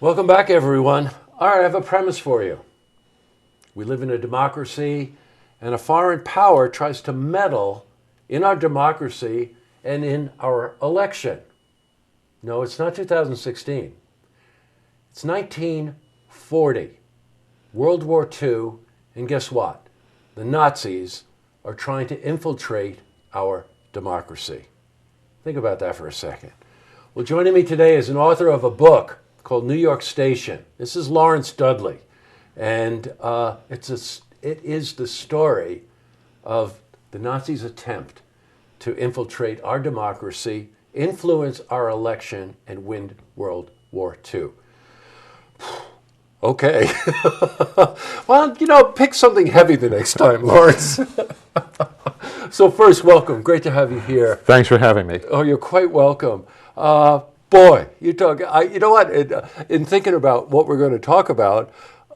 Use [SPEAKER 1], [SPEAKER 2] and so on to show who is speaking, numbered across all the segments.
[SPEAKER 1] Welcome back, everyone. All right, I have a premise for you. We live in a democracy, and a foreign power tries to meddle in our democracy and in our election. No, it's not 2016. It's 1940, World War II, and guess what? The Nazis are trying to infiltrate our democracy. Think about that for a second. Well, joining me today is an author of a book called New York Station. This is Lawrence Dudley, and it is the story of the Nazis' attempt to infiltrate our democracy, influence our election, and win World War II. Okay. Well, pick something heavy the next time, Lawrence. So first, welcome. Great to have you here.
[SPEAKER 2] Thanks for having me.
[SPEAKER 1] Oh, you're quite welcome. Boy, you know what? In thinking about what we're going to talk about,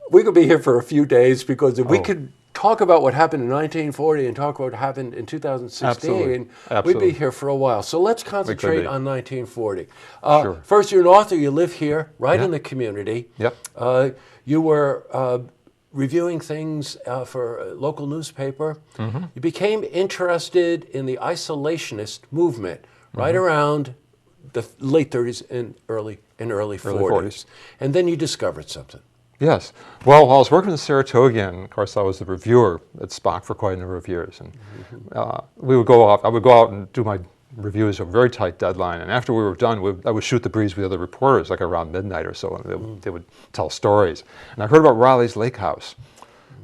[SPEAKER 1] we could be here for a few days because if we could talk about what happened in 1940 and talk about what happened in 2016,
[SPEAKER 2] Absolutely.
[SPEAKER 1] we'd be here for a while. So let's concentrate on 1940.
[SPEAKER 2] Sure.
[SPEAKER 1] First, you're an author. You live here, right in the community.
[SPEAKER 2] Yep.
[SPEAKER 1] You were reviewing things for a local newspaper. Mm-hmm. You became interested in the isolationist movement right around the late 30s and early 40s. And then you discovered something.
[SPEAKER 2] Yes. Well, while I was working in Saratoga, of course, I was the reviewer at Spock for quite a number of years. And I would go out and do my reviews at a very tight deadline. And after we were done, I would shoot the breeze with other reporters, like around midnight or so, and they would tell stories. And I heard about Raleigh's Lake House.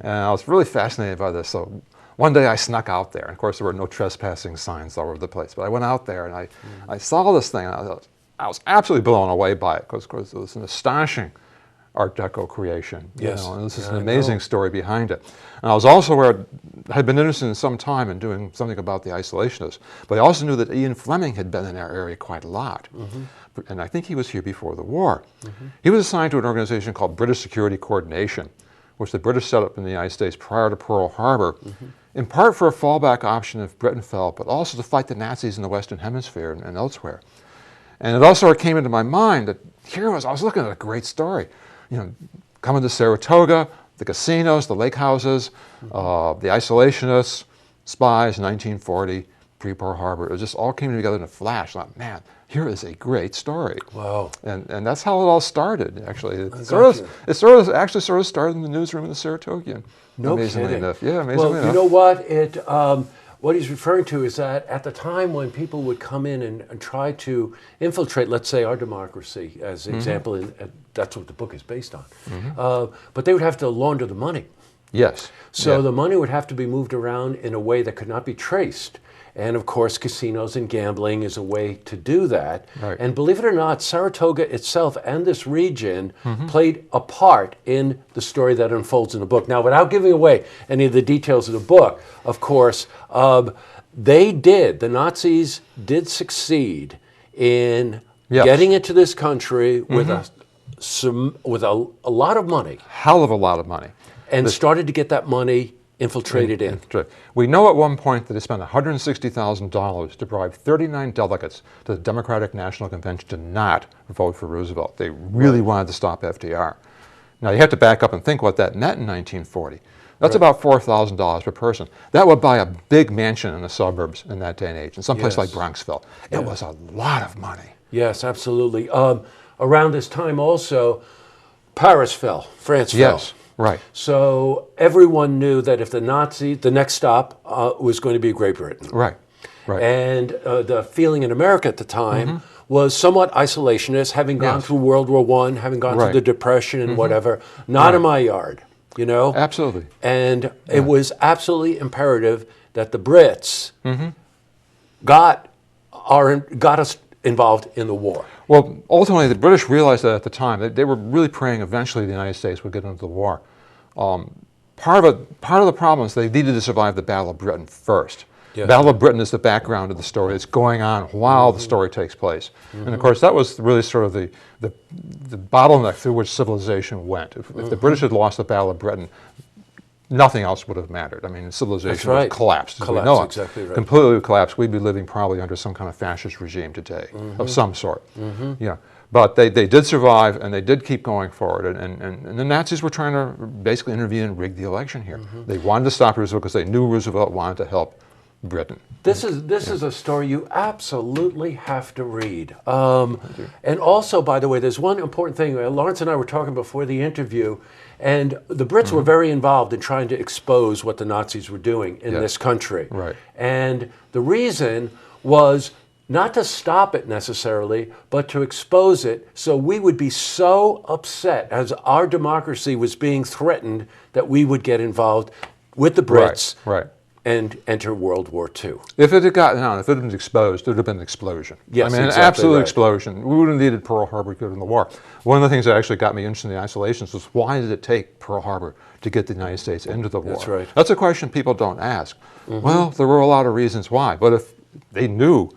[SPEAKER 2] And I was really fascinated by this. So one day I snuck out there. And of course, there were no trespassing signs all over the place. But I went out there and I saw this thing. And I was absolutely blown away by it because, of course, it was an astonishing Art Deco creation.
[SPEAKER 1] Yes.
[SPEAKER 2] And this is an amazing story behind it. And I was also aware, I had been interested in some time in doing something about the isolationists. But I also knew that Ian Fleming had been in our area quite a lot. Mm-hmm. And I think he was here before the war. Mm-hmm. He was assigned to an organization called British Security Coordination, which the British set up in the United States prior to Pearl Harbor, in part for a fallback option if Britain fell, but also to fight the Nazis in the Western Hemisphere and elsewhere. And it also came into my mind that I was looking at a great story. Coming to Saratoga, the casinos, the lake houses, the isolationists, spies, 1940, pre-Pearl Harbor. It just all came together in a flash. I thought, man, here is a great story.
[SPEAKER 1] Wow.
[SPEAKER 2] And that's how it all started, actually. It actually started in the newsroom in the Saratogian.
[SPEAKER 1] No
[SPEAKER 2] amazingly
[SPEAKER 1] kidding.
[SPEAKER 2] enough. Yeah, amazingly enough.
[SPEAKER 1] Well, you know what? What he's referring to is that at the time when people would come in and try to infiltrate, let's say, our democracy, as an example, and that's what the book is based on, but they would have to launder the money.
[SPEAKER 2] Yes.
[SPEAKER 1] So the money would have to be moved around in a way that could not be traced. And of course, casinos and gambling is a way to do that.
[SPEAKER 2] Right.
[SPEAKER 1] And believe it or not, Saratoga itself and this region played a part in the story that unfolds in the book. Now, without giving away any of the details of the book, of course, the Nazis did succeed in getting into this country with a lot of money.
[SPEAKER 2] Hell of a lot of money.
[SPEAKER 1] And started to get that money infiltrated in.
[SPEAKER 2] We know at one point that they spent $160,000 to bribe 39 delegates to the Democratic National Convention to not vote for Roosevelt. They really wanted to stop FDR. Now, you have to back up and think what that meant in 1940. That's about $4,000 per person. That would buy a big mansion in the suburbs in that day and age, in some place like Bronxville. It was a lot of money.
[SPEAKER 1] Yes, absolutely. Around this time also, Paris fell, France fell.
[SPEAKER 2] Yes. Right.
[SPEAKER 1] So everyone knew that if the next stop was going to be Great Britain.
[SPEAKER 2] Right.
[SPEAKER 1] And the feeling in America at the time was somewhat isolationist, having gone through World War I, having gone through the Depression and whatever. Not in my yard,
[SPEAKER 2] Absolutely.
[SPEAKER 1] And it was absolutely imperative that the Brits got us involved in the war.
[SPEAKER 2] Well, ultimately, the British realized that at the time. They were really praying eventually the United States would get into the war. Part of the problem is they needed to survive the Battle of Britain first. Yeah. Battle of Britain is the background of the story that's going on while the story takes place. And of course, that was really sort of the bottleneck through which civilization went. If the British had lost the Battle of Britain, nothing else would have mattered. I mean, civilization would have collapsed as we know it.
[SPEAKER 1] Exactly right.
[SPEAKER 2] Completely collapsed. We'd be living probably under some kind of fascist regime today of some sort. Yeah. But they did survive, and they did keep going forward. And the Nazis were trying to basically intervene and rig the election here. They wanted to stop Roosevelt because they knew Roosevelt wanted to help Britain.
[SPEAKER 1] This is a story you absolutely have to read. And also, by the way, there's one important thing. Lawrence and I were talking before the interview, and the Brits were very involved in trying to expose what the Nazis were doing in this country.
[SPEAKER 2] Right.
[SPEAKER 1] And the reason was not to stop it necessarily, but to expose it so we would be so upset as our democracy was being threatened that we would get involved with the Brits.
[SPEAKER 2] Right.
[SPEAKER 1] And enter World War II.
[SPEAKER 2] If it had gotten out, if it had been exposed, there would have been an explosion.
[SPEAKER 1] Yes,
[SPEAKER 2] I mean,
[SPEAKER 1] exactly
[SPEAKER 2] an absolute
[SPEAKER 1] right.
[SPEAKER 2] explosion. We would have needed Pearl Harbor to go in the war. One of the things that actually got me interested in the isolations was, why did it take Pearl Harbor to get the United States into the war?
[SPEAKER 1] That's right.
[SPEAKER 2] That's a question people don't ask. Well, there were a lot of reasons why, but if they knew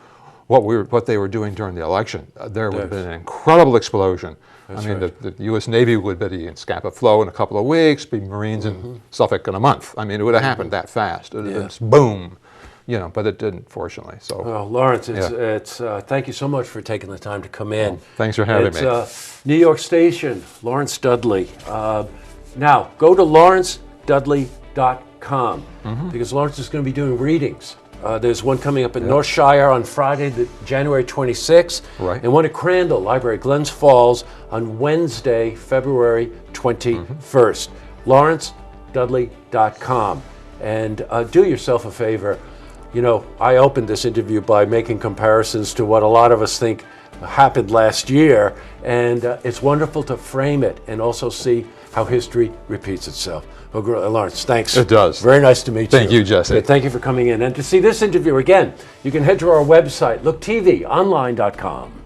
[SPEAKER 2] what they were doing during the election, there would have been an incredible explosion.
[SPEAKER 1] That's
[SPEAKER 2] I mean,
[SPEAKER 1] right.
[SPEAKER 2] the U.S. Navy would be in Scapa Flow in a couple of weeks, be Marines in Suffolk in a month. I mean, it would have happened that fast. It would have been boom, but it didn't, fortunately. So,
[SPEAKER 1] well, Lawrence, it's thank you so much for taking the time to come in.
[SPEAKER 2] Thanks for having me.
[SPEAKER 1] It's New York Station, Lawrence Dudley. Now, go to lawrencedudley.com because Lawrence is going to be doing readings. There's one coming up in North Shire on Friday, January 26th,
[SPEAKER 2] Right.
[SPEAKER 1] and one at Crandall Library, Glens Falls, on Wednesday, February 21st. LawrenceDudley.com. And do yourself a favor. I opened this interview by making comparisons to what a lot of us think happened last year, and it's wonderful to frame it and also see how history repeats itself. Well, Lawrence, thanks.
[SPEAKER 2] It does.
[SPEAKER 1] Very nice to meet you.
[SPEAKER 2] Thank you, Jesse.
[SPEAKER 1] Okay, thank you for coming in. And to see this interview again, you can head to our website, looktvonline.com.